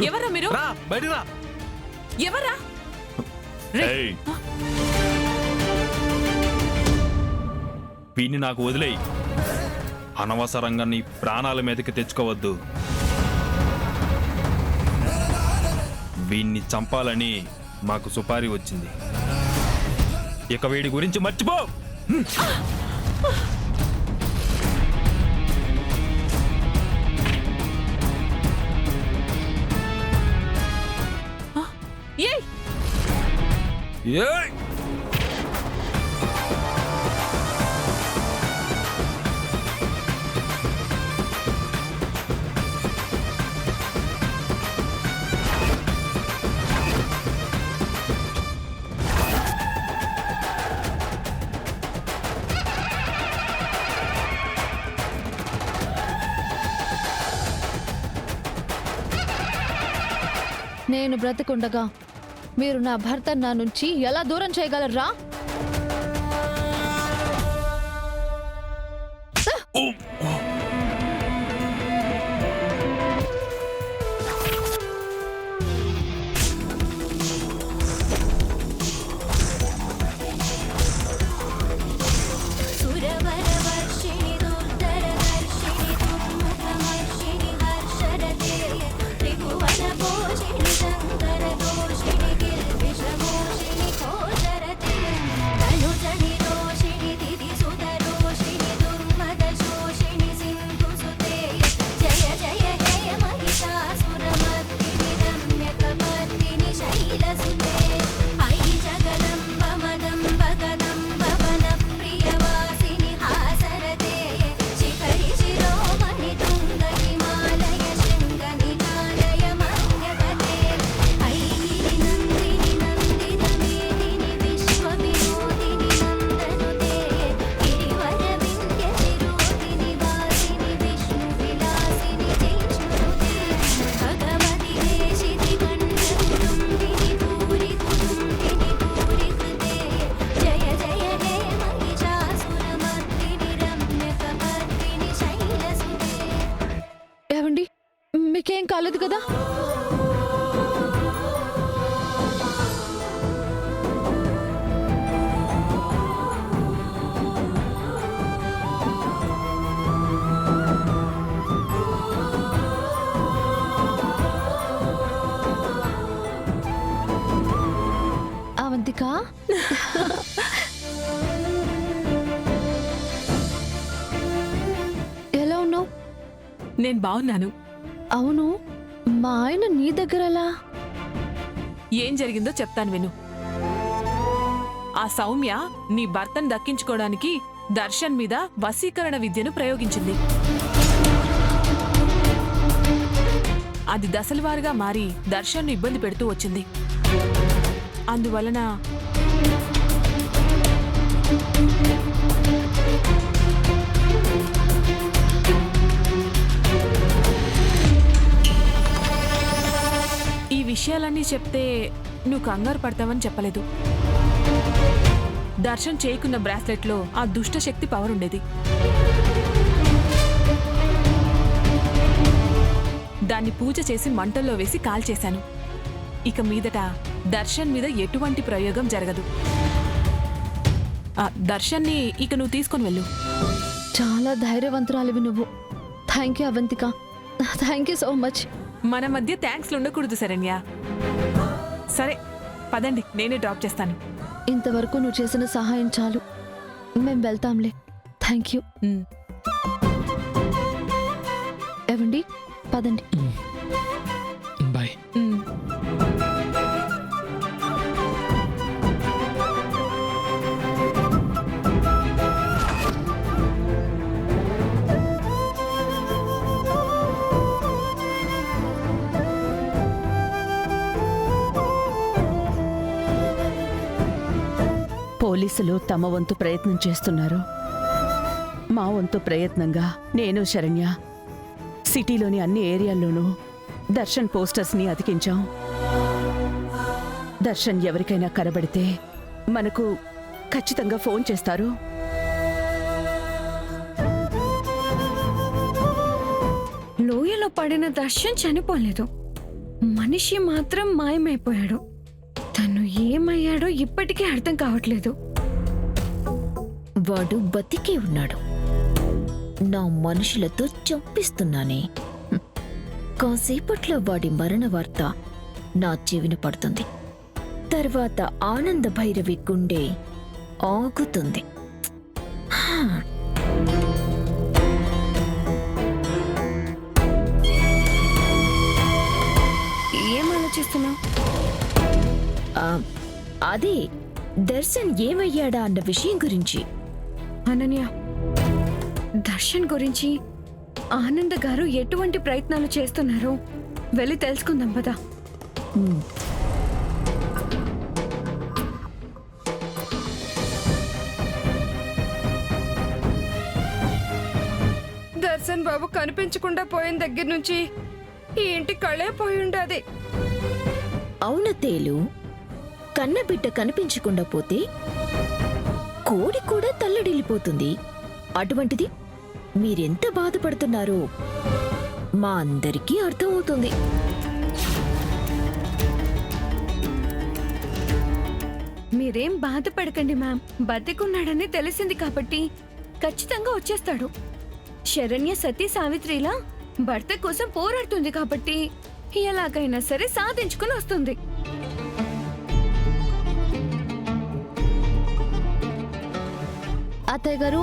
ఎవరా మీరు? ఎవరా? వీణ్ణి నాకు వదిలేయి. అనవసరంగా నీ ప్రాణాల మీదకి తెచ్చుకోవద్దు. వీణ్ణి చంపాలని మాకు సుపారీ వచ్చింది. ఇక వీడి గురించి మర్చిపో. నేను బ్రతికుండగా మీరు నా భర్త నా నుంచి ఎలా దూరం చేయగలరా? మీకేం కాలేదు కదా? అవంతిక, ఎలా ఉన్నావు? నేను బాగున్నాను. అవును, మా ఆయన నీ దగ్గర ఎలా? ఏం జరిగిందో చెప్తాను విను. ఆ సౌమ్య నీ భర్తను దక్కించుకోవడానికి దర్శన్ మీద వశీకరణ విద్యను ప్రయోగించింది. అది దశలవారుగా మారి దర్శన్ను ఇబ్బంది పెడుతూ వచ్చింది. అందువలన ఈ విషయాలన్నీ చెప్తే నువ్వు కంగారు పడతావని చెప్పలేదు. దర్శన్ చేయకున్న బ్రాస్లెట్లో ఆ దుష్ట శక్తి పవర్ ఉండేది. దాన్ని పూజ చేసి మంటల్లో వేసి కాల్చేశాను. ఇక మీదట దర్శన్ మీద ఎటువంటి ప్రయోగం జరగదు. దర్శన్ని ఇక నువ్వు తీసుకొని వెళ్ళు. చాలా ధైర్యవంతురాలివి నువ్వు. Thank you Avantika, thank you so much. మన మధ్య థ్యాంక్స్లు ఉండకూడదు శరణ్య. సరే పదండి, నేనే డ్రాప్ చేస్తాను. ఇంతవరకు నువ్వు చేసిన సహాయం చాలు, మేము వెళ్తాంలే. Thank you. ఏవండి, పదండి. బాయ్. పోలీసులు తమ వంతు ప్రయత్నం చేస్తున్నారు. మా వంతు ప్రయత్నంగా నేను శరణ్య సిటీలోని అన్ని ఏరియాల్లోనూ దర్శన్ పోస్టర్స్ని అతికించాం. దర్శన్ ఎవరికైనా కనబడితే మనకు ఖచ్చితంగా ఫోన్ చేస్తారు. లోయలో పడిన దర్శన్ చనిపోలేదు, మనిషి మాత్రం మాయమైపోయాడు. తను ఏమయ్యాడో ఇప్పటికీ అర్థం కావట్లేదు. వాడు బతికే ఉన్నాడు. నా మనుషులతో చంపిస్తున్నానే. కాసేపట్లో వాడి మరణ వార్త నా చెవిన పడుతుంది. తర్వాత ఆనంద భైరవి గుండె ఆగుతుంది. ఏం ఆలోచిస్తున్నావు? అదే దర్శన్ ఏమయ్యాడా అన్న విషయం గురించి. అనన్య, దర్శన్ గురించి ఆనంద్ గారు ఎటువంటి ప్రయత్నాలు చేస్తున్నారో వెళ్ళి తెలుసుకుందాం పదా. దర్శన్ బాబు కనిపించకుండా పోయిన దగ్గర నుంచి ఈ ఇంటి కళ్ళే పోయి ఉండాది. అవునతేలు, కన్నబిడ్డ కనిపించకుండా పోతే కోడి కూడా తల్లడిల్లిపోతుంది. అటువంటిది మీరెంత బాధపడుతున్నారో మా అందరికీ అర్థమవుతుంది. మీరేం బాధపడకండి మ్యామ్, బతికున్నాడని తెలిసింది కాబట్టి ఖచ్చితంగా వచ్చేస్తాడు. శరణ్య సతీ సావిత్రిలా భర్త కోసం పోరాడుతుంది కాబట్టి ఎలాగైనా సరే సాధించుకుని వస్తుంది. అత్తయ్య గారు,